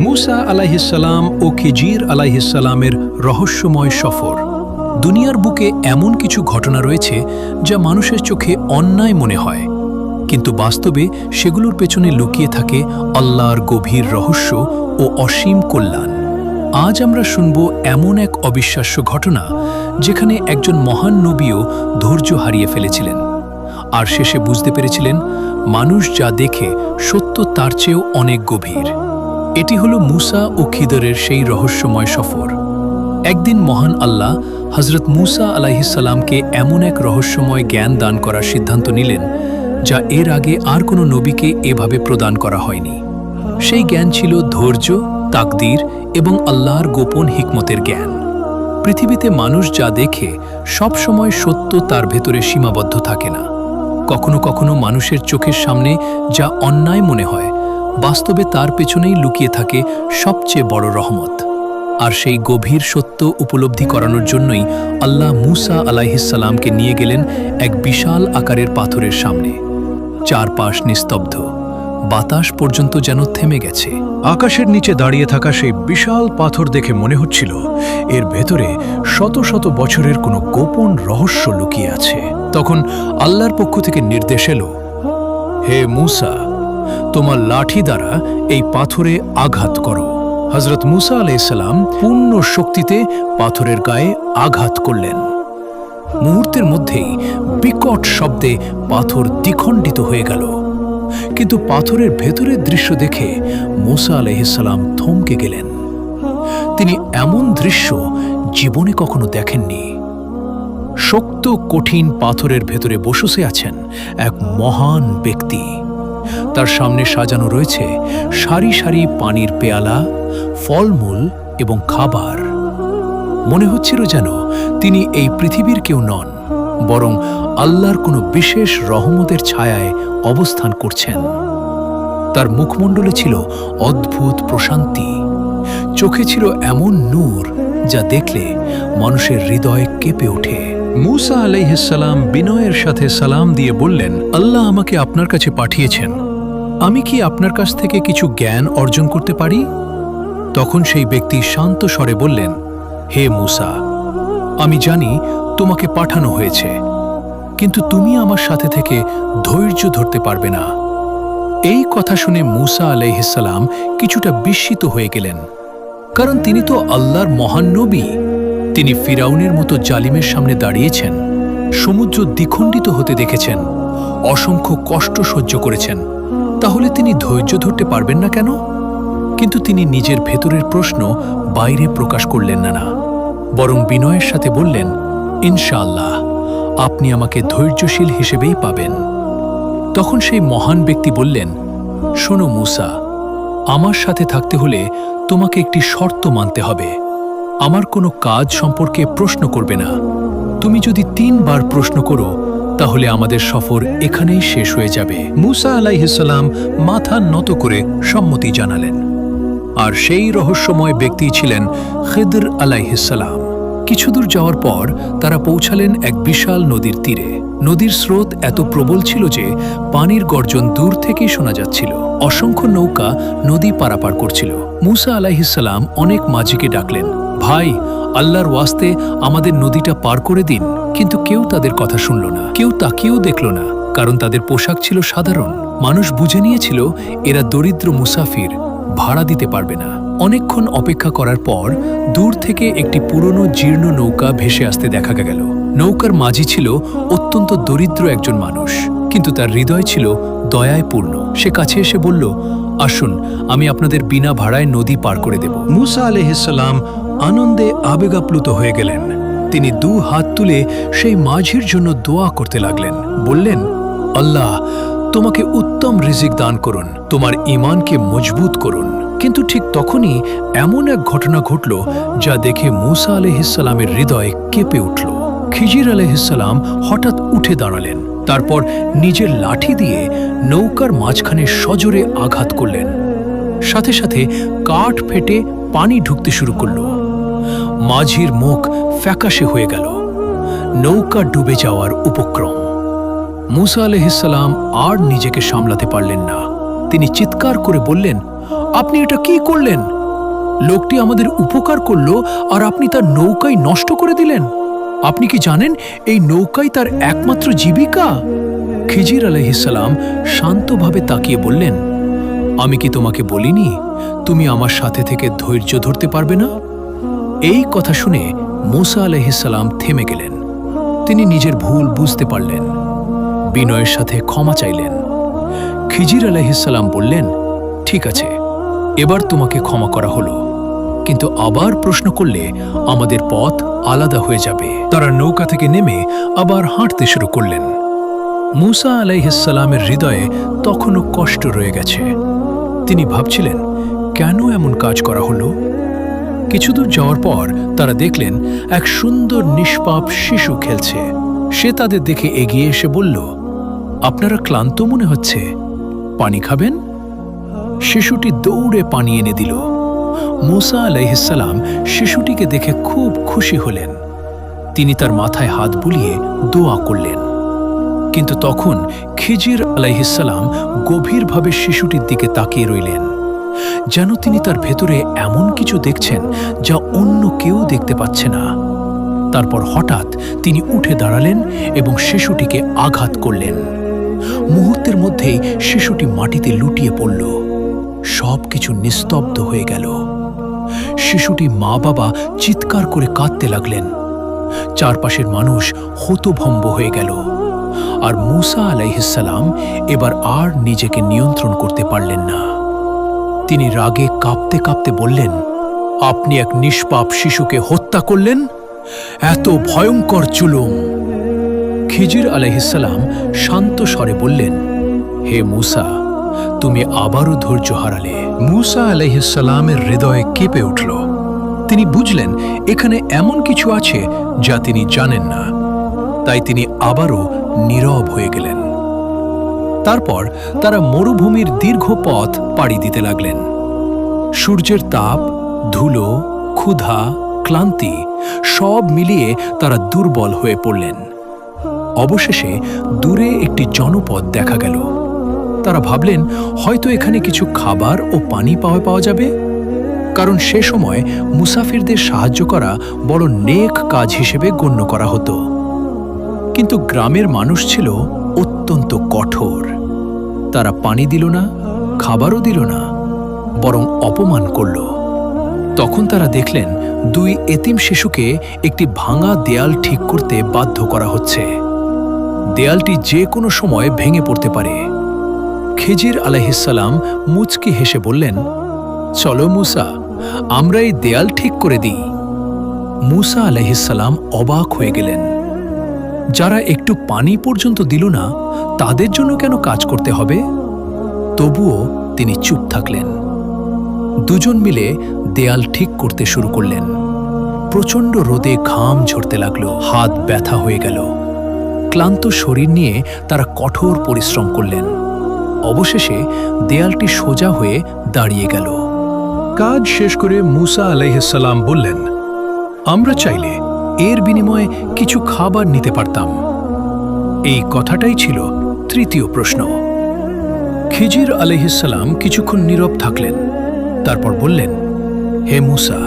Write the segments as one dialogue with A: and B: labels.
A: মুসা আলাইহিসসালাম ও খিজির আলাইহিসসালামের রহস্যময় সফর। দুনিয়ার বুকে এমন কিছু ঘটনা রয়েছে যা মানুষের চোখে অন্যায় মনে হয়, কিন্তু বাস্তবে সেগুলোর পেছনে লুকিয়ে থাকে আল্লাহর গভীর রহস্য ও অসীম কল্যাণ। আজ আমরা শুনব এমন এক অবিশ্বাস্য ঘটনা যেখানে একজন মহান নবীও ধৈর্য হারিয়ে ফেলেছিলেন, আর শেষে বুঝতে পেরেছিলেন মানুষ যা দেখে সত্য তার চেয়েও অনেক গভীর। এটি হলো মুসা ও খিদরের সেই রহস্যময় সফর। একদিন মহান আল্লাহ হজরত মুসা আলাইহিসসালামকে এমন এক রহস্যময় জ্ঞান দান করার সিদ্ধান্ত নিলেন যা এর আগে আর কোনো নবীকে এভাবে প্রদান করা হয়নি। সেই জ্ঞান ছিল ধৈর্য, তাকদীর এবং আল্লাহর গোপন হিকমতের জ্ঞান। পৃথিবীতে মানুষ যা দেখে সব সময় সত্য তার ভেতরে সীমাবদ্ধ থাকে না। কখনো কখনো মানুষের চোখের সামনে যা অন্যায় মনে হয়, বাস্তবে তার পেছনেই লুকিয়ে থাকে সবচেয়ে বড় রহমত। আর সেই গভীর সত্য উপলব্ধি করানোর জন্যই আল্লাহ মুসা আলাইহিসসালামকে নিয়ে গেলেন এক বিশাল আকারের পাথরের সামনে। চারপাশ নিস্তব্ধ, বাতাস পর্যন্ত যেন থেমে গেছে।
B: আকাশের নিচে দাঁড়িয়ে থাকা সেই বিশাল পাথর দেখে মনে হচ্ছিল এর ভেতরে শত শত বছরের কোনো গোপন রহস্য লুকিয়ে আছে।
A: তখন আল্লাহর পক্ষ থেকে নির্দেশ এলো, হে মুসা, তোমার লাঠি দ্বারা এই পাথরে আঘাত করো। হজরত মুসা আলাইহিসসালাম পূর্ণ শক্তিতে পাথরের গায়ে আঘাত করলেন। মুহূর্তের মধ্যেই বিকট শব্দে পাথর দ্বিখণ্ডিত হয়ে গেল। কিন্তু পাথরের ভেতরের দৃশ্য দেখে মুসা আলাইহিসসালাম থমকে গেলেন। তিনি এমন দৃশ্য জীবনে কখনো দেখেননি। শক্ত কঠিন পাথরের ভেতরে বসে আছেন এক মহান ব্যক্তি। তার সামনে সাজানো রয়েছে সারি সারি পানির পেয়ালা, ফলমূল এবং খাবার। মনে হচ্ছিল যেন তিনি এই পৃথিবীর কেউ নন, বরং আল্লাহর কোনো বিশেষ রহমতের ছায়ায় অবস্থান করছেন। তার মুখমণ্ডলে ছিল অদ্ভুত প্রশান্তি, চোখে ছিল এমন নূর যা দেখলে মানুষের হৃদয় কেঁপে ওঠে। মুসা আলাইহিসসালাম বিনয়ের সাথে সালাম দিয়ে বললেন, আল্লাহ আমাকে আপনার কাছে পাঠিয়েছেন। আমি কি আপনার কাছ থেকে কিছু জ্ঞান অর্জন করতে পারি? তখন সেই ব্যক্তি শান্ত স্বরে বললেন, হে মুসা, আমি জানি তোমাকে পাঠানো হয়েছে, কিন্তু তুমি আমার সাথে থেকে ধৈর্য ধরতে পারবে না। এই কথা শুনে মুসা আলাইহিসসালাম কিছুটা বিস্মিত হয়ে গেলেন, কারণ তিনি তো আল্লাহর মহান নবী। তিনি ফিরাউনের মতো জালিমের সামনে দাঁড়িয়েছেন, সমুদ্র দ্বিখণ্ডিত হতে দেখেছেন, অসংখ্য কষ্ট সহ্য করেছেন। তাহলে তিনি ধৈর্য ধরতে পারবেন না কেন? কিন্তু তিনি নিজের ভেতরের প্রশ্ন বাইরে প্রকাশ করলেন না, বরং বিনয়ের সাথে বললেন, ইনশাআল্লাহ আপনি আমাকে ধৈর্যশীল হিসেবেই পাবেন। তখন সেই মহান ব্যক্তি বললেন, শোনো মুসা, আমার সাথে থাকতে হলে তোমাকে একটি শর্ত মানতে হবে। আমার কোনো কাজ সম্পর্কে প্রশ্ন করবে না। তুমি যদি 3 বার প্রশ্ন করো তাহলে আমাদের সফর এখানেই শেষ হয়ে যাবে। মুসা আলাইহিসসালাম মাথা নত করে সম্মতি জানালেন। আর সেই রহস্যময় ব্যক্তি ছিলেন খিদর আলাইহিসসালাম। কিছুদূর যাওয়ার পর তারা পৌঁছালেন এক বিশাল নদীর তীরে। নদীর স্রোত এত প্রবল ছিল যে পানির গর্জন দূর থেকেই শোনা যাচ্ছিল। অসংখ্য নৌকা নদী পারাপার করছিল। মুসা আলাইহিসসালাম অনেক মাঝিকে ডাকলেন, ভাই, আল্লাহর ওয়াস্তে আমাদের নদীটা পার করে দিন। কিন্তু কেউ তাদের কথা শুনল না, কেউ তাকিয়েও দেখল না, কারণ তাদের পোশাক ছিল সাধারণ। মানুষ বুঝে নিয়েছিল এরা দরিদ্র মুসাফির, ভাড়া দিতে পারবে না। অনেকক্ষণ অপেক্ষা করার পর দূর থেকে একটি পুরনো জীর্ণ নৌকা ভেসে আসতে দেখা গেল। নৌকার মাঝি ছিল অত্যন্ত দরিদ্র একজন মানুষ, কিন্তু তার হৃদয় ছিল দয়ায় পূর্ণ। সে কাছে এসে বলল, আসুন, আমি আপনাদের বিনা ভাড়ায় নদী পার করে দেব। মুসা আলাইহিসসালাম আনন্দে আবেগাপ্লুত হয়ে গেলেন। তিনি 2 হাত তুলে সেই মাঝির জন্য দোয়া করতে লাগলেন। বললেন, আল্লাহ তোমাকে উত্তম রিজিক দান করুন, তোমার ঈমানকে মজবুত করুন। কিন্তু ঠিক তখনই এমন এক ঘটনা ঘটল যা দেখে মুসা আলাইহিসসালামের হৃদয় কেঁপে উঠল। খিজির আলাইহিসসালাম হঠাৎ উঠে দাঁড়ালেন। তারপর নিজের লাঠি দিয়ে নৌকার মাঝখানে সজোরে আঘাত করলেন। সাথে সাথে কাঠ ফেটে পানি ঢুকতে শুরু করল। মাঝির মুখ ফ্যাকাশে হয়ে গেল। নৌকা ডুবে যাওয়ার উপক্রম। মুসা আলাইহিসসালাম আর নিজেকে সামলাতে পারলেন না। তিনি চিৎকার করে বললেন, আপনি এটা কি করলেন? লোকটি আমাদের উপকার করলো আর আপনি তার নৌকাই নষ্ট করে দিলেন। আপনি কি জানেন এই নৌকাই তার একমাত্র জীবিকা? খিজির আলাইহিসসালাম শান্তভাবে তাকিয়ে বললেন, আমি কি তোমাকে বলিনি তুমি আমার সাথে থেকে ধৈর্য ধরতে পারবে না? এই কথা শুনে মূসা আলাইহিসসালাম থেমে গেলেন। তিনি নিজের ভুল বুঝতে পারলেন, বিনয়ের সাথে ক্ষমা চাইলেন। খিজির আলাইহিসসালাম বললেন, ঠিক আছে, এবার তোমাকে ক্ষমা করা হলো, কিন্তু আবার প্রশ্ন করলে আমাদের পথ আলাদা হয়ে যাবে। তারা নৌকা থেকে নেমে আবার হাঁটতে শুরু করলেন। মূসা আলাইহিসসালামের হৃদয়ে তখনও কষ্ট রয়ে গেছে। তিনি ভাবছিলেন, কেন এমন কাজ করা হলো? কিছুদূর যাওয়ার পর তারা দেখলেন এক সুন্দর নিষ্পাপ শিশু খেলছে। সে তাদের দেখে এগিয়ে এসে বলল, আপনারা ক্লান্ত মনে হচ্ছে, পানি খাবেন? শিশুটি দৌড়ে পানি এনে দিল। মূসা আলাইহিসসালাম শিশুটিকে দেখে খুব খুশি হলেন। তিনি তার মাথায় হাত বুলিয়ে দোয়া করলেন। কিন্তু তখন খিজির আলাইহিসসালাম গভীরভাবে শিশুটির দিকে তাকিয়ে রইলেন, যেন তিনি তার ভেতরে এমন কিছু দেখছেন যা অন্য কেউ দেখতে পাচ্ছে না। তারপর হঠাৎ তিনি উঠে দাঁড়ালেন এবং শিশুটিকে আঘাত করলেন। মুহূর্তের মধ্যেই শিশুটি মাটিতে লুটিয়ে পড়ল। সবকিছু নিস্তব্ধ হয়ে গেল। শিশুটি মা বাবা চিৎকার করে কাঁদতে লাগলেন। চারপাশের মানুষ হতভম্ব হয়ে গেল। আর মূসা আলাইহিসসালাম এবার আর নিজেকে নিয়ন্ত্রণ করতে পারলেন না। তিনি রাগে কাঁপতে কাঁপতে বললেন, আপনি এক নিষ্পাপ শিশুকে হত্যা করলেন? এত ভয়ঙ্কর জুলুম! খিজির আলাইহিসসালাম শান্ত স্বরে বললেন, হে মূসা, তুমি আবারও ধৈর্য হারালে। মূসা আলাইহিসসালামের হৃদয়ে কেঁপে উঠল। তিনি বুঝলেন এখানে এমন কিছু আছে যা তিনি জানেন না। তাই তিনি আবারও নীরব হয়ে গেলেন। তারপর তারা মরুভূমির দীর্ঘ পথ পাড়ি দিতে লাগলেন। সূর্যের তাপ, ধুলো, ক্ষুধা, ক্লান্তি সব মিলিয়ে তারা দুর্বল হয়ে পড়লেন। অবশেষে দূরে একটি জনপদ দেখা গেল। তারা ভাবলেন হয়তো এখানে কিছু খাবার ও পানি পাওয়া যাবে, কারণ সে সময় মুসাফিরদের সাহায্য করা বড় নেক কাজ হিসেবে গণ্য করা হতো। কিন্তু গ্রামের মানুষ ছিল অত্যন্ত কঠোর। তারা পানি দিল না, খাবারও দিল না, বরং অপমান করল। তখন তারা দেখলেন দুই এতিম শিশুকে একটি ভাঙা দেয়াল ঠিক করতে বাধ্য করা হচ্ছে। দেয়ালটি যে কোনো সময় ভেঙে পড়তে পারে। খিজির আলাইহিসসালাম মুচকি হেসে বললেন, চলো মূসা, আমরা এই দেয়াল ঠিক করে দিই। মূসা আলাইহিসসালাম অবাক হয়ে গেলেন। যারা একটু পানি পর্যন্ত দিল না, তাদের জন্য কেন কাজ করতে হবে? তবুও তিনি চুপ থাকলেন। দুজন মিলে দেয়াল ঠিক করতে শুরু করলেন। প্রচণ্ড রোদে ঘাম ঝরতে লাগলো, হাত ব্যথা হয়ে গেল। ক্লান্ত শরীর নিয়ে তারা কঠোর পরিশ্রম করলেন। অবশেষে দেয়ালটি সোজা হয়ে দাঁড়িয়ে গেল। কাজ শেষ করে মূসা আলাইহিসসালাম বললেন, আমরা চাইলে এর বিনিময়ে কিছু খাবার নিতে পারতাম। এই কথাটাই ছিল তৃতীয় প্রশ্ন। খিজির আলাইহিসসালাম কিছুক্ষণ নীরব থাকলেন। তারপর বললেন, হে মূসা,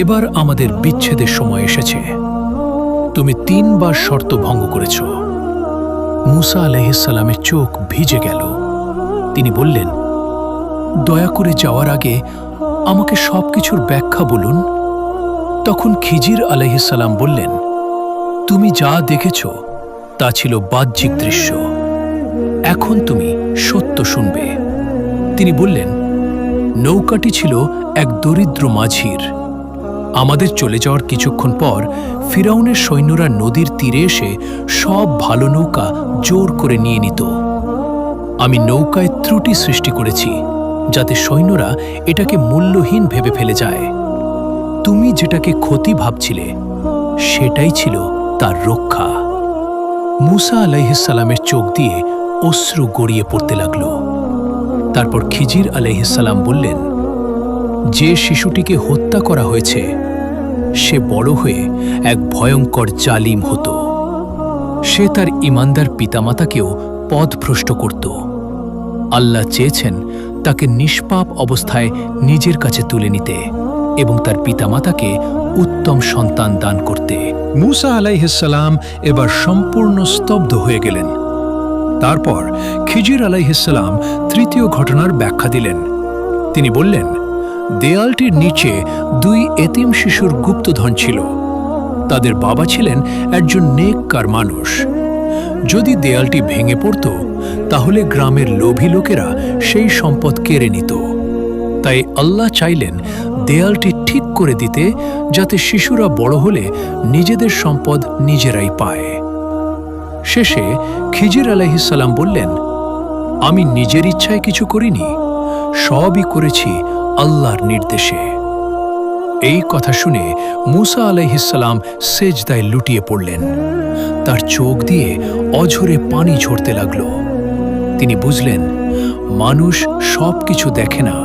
A: এবার আমাদের বিচ্ছেদের সময় এসেছে। তুমি 3 বার শর্ত ভঙ্গ করেছ। মূসা আলাইহিসসালামের চোখ ভিজে গেল। তিনি বললেন, দয়া করে যাওয়ার আগে আমাকে সবকিছুর ব্যাখ্যা বলুন। তখন খিজির আলাইহিসসালাম বললেন, তুমি যা দেখেছ তা ছিল বাহ্যিক দৃশ্য। এখন তুমি সত্য শুনবে। তিনি বললেন, নৌকাটি ছিল এক দরিদ্র মাঝির। আমাদের চলে যাওয়ার কিছুক্ষণ পর ফিরাউনের সৈন্যরা নদীর তীরে এসে সব ভালো নৌকা জোর করে নিয়ে নিত। আমি নৌকায় ত্রুটি সৃষ্টি করেছি, যাতে সৈন্যরা এটাকে মূল্যহীন ভেবে ফেলে যায়। তুমি যেটাকে ক্ষতি ভাবছিলে সেটাই ছিল তার রক্ষা। মূসা আলাইহিসসালামের চোখ দিয়ে অশ্রু গড়িয়ে পড়তে লাগল। তারপর খিজির আলাইহিসসালাম বললেন, যে শিশুটিকে হত্যা করা হয়েছে সে বড় হয়ে এক ভয়ঙ্কর জালিম হতো। সে তার ঈমানদার পিতামাতাকেও পথভ্রষ্ট করত। আল্লাহ চেয়েছেন তাকে নিষ্পাপ অবস্থায় নিজের কাছে তুলে নিতে এবং তার পিতামাতাকে উত্তম সন্তান দান করতে।
B: মুসা আলাইহিসসালাম এবার সম্পূর্ণ স্তব্ধ হয়ে গেলেন। তারপর খিজির আলাইহিসসালাম তৃতীয় ঘটনার ব্যাখ্যা দিলেন। তিনি বললেন, দেয়ালটির নিচে 2 এতিম শিশুর গুপ্তধন ছিল। তাদের বাবা ছিলেন একজন নেককার মানুষ। যদি দেয়ালটি ভেঙে পড়ত তাহলে গ্রামের লোভী লোকেরা সেই সম্পদ কেড়ে নিত। তাই আল্লাহ চাইলেন দেয়ালটি ঠিক করে দিতে, যাতে শিশুরা বড় হলে নিজেদের সম্পদ নিজেরাই পায়। শেষে খিজির আলাইহিসসালাম বললেন, আমি নিজের ইচ্ছায় কিছু করিনি, সবই করেছি আল্লাহর নির্দেশে। এই কথা শুনে মুসা আলাইহিসসালাম সেজদায় লুটিয়ে পড়লেন। তার চোখ দিয়ে অঝরে পানি ঝরতে লাগল। তিনি বুঝলেন, মানুষ সব কিছু দেখে না,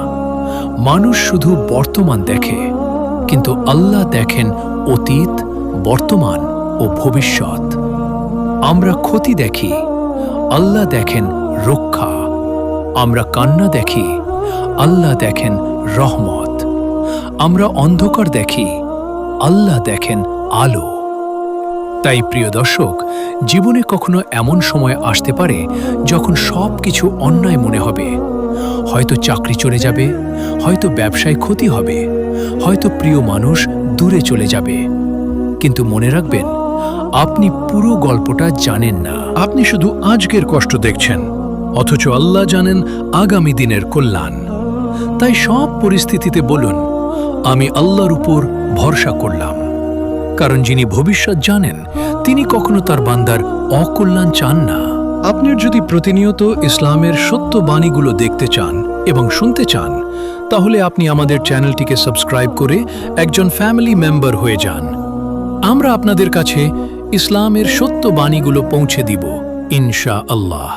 B: মানুষ শুধু বর্তমান দেখে, কিন্তু আল্লাহ দেখেন অতীত, বর্তমান ও ভবিষ্যৎ। আমরা ক্ষতি দেখি, আল্লাহ দেখেন রক্ষা। আমরা কান্না দেখি, আল্লাহ দেখেন রহমত। আমরা অন্ধকার দেখি, আল্লাহ দেখেন আলো। তাই প্রিয় দর্শক, জীবনে কখনো এমন সময় আসতে পারে যখন সব কিছু অন্যায় মনে হবে। হয়তো চাকরি চলে যাবে, হয়তো ব্যবসায় ক্ষতি হবে, হয়তো প্রিয় মানুষ দূরে চলে যাবে। কিন্তু মনে রাখবেন, আপনি পুরো গল্পটা জানেন না। আপনি শুধু আজকের কষ্ট দেখছেন, অথচ আল্লাহ জানেন আগামী দিনের কল্যাণ। তাই সব পরিস্থিতিতে বলুন, আমি আল্লাহর উপর ভরসা করলাম। কারণ যিনি ভবিষ্যৎ জানেন, তিনি কখনো তার বান্দার অকল্যাণ চান না। আপনার যদি প্রতিনিয়ত ইসলামের সত্য বাণীগুলো দেখতে চান এবং শুনতে চান, তাহলে আপনি আমাদের চ্যানেলটিকে সাবস্ক্রাইব করে একজন ফ্যামিলি মেম্বার হয়ে যান। আমরা আপনাদের কাছে ইসলামের সত্য বাণীগুলো পৌঁছে দিব, ইনশাআল্লাহ।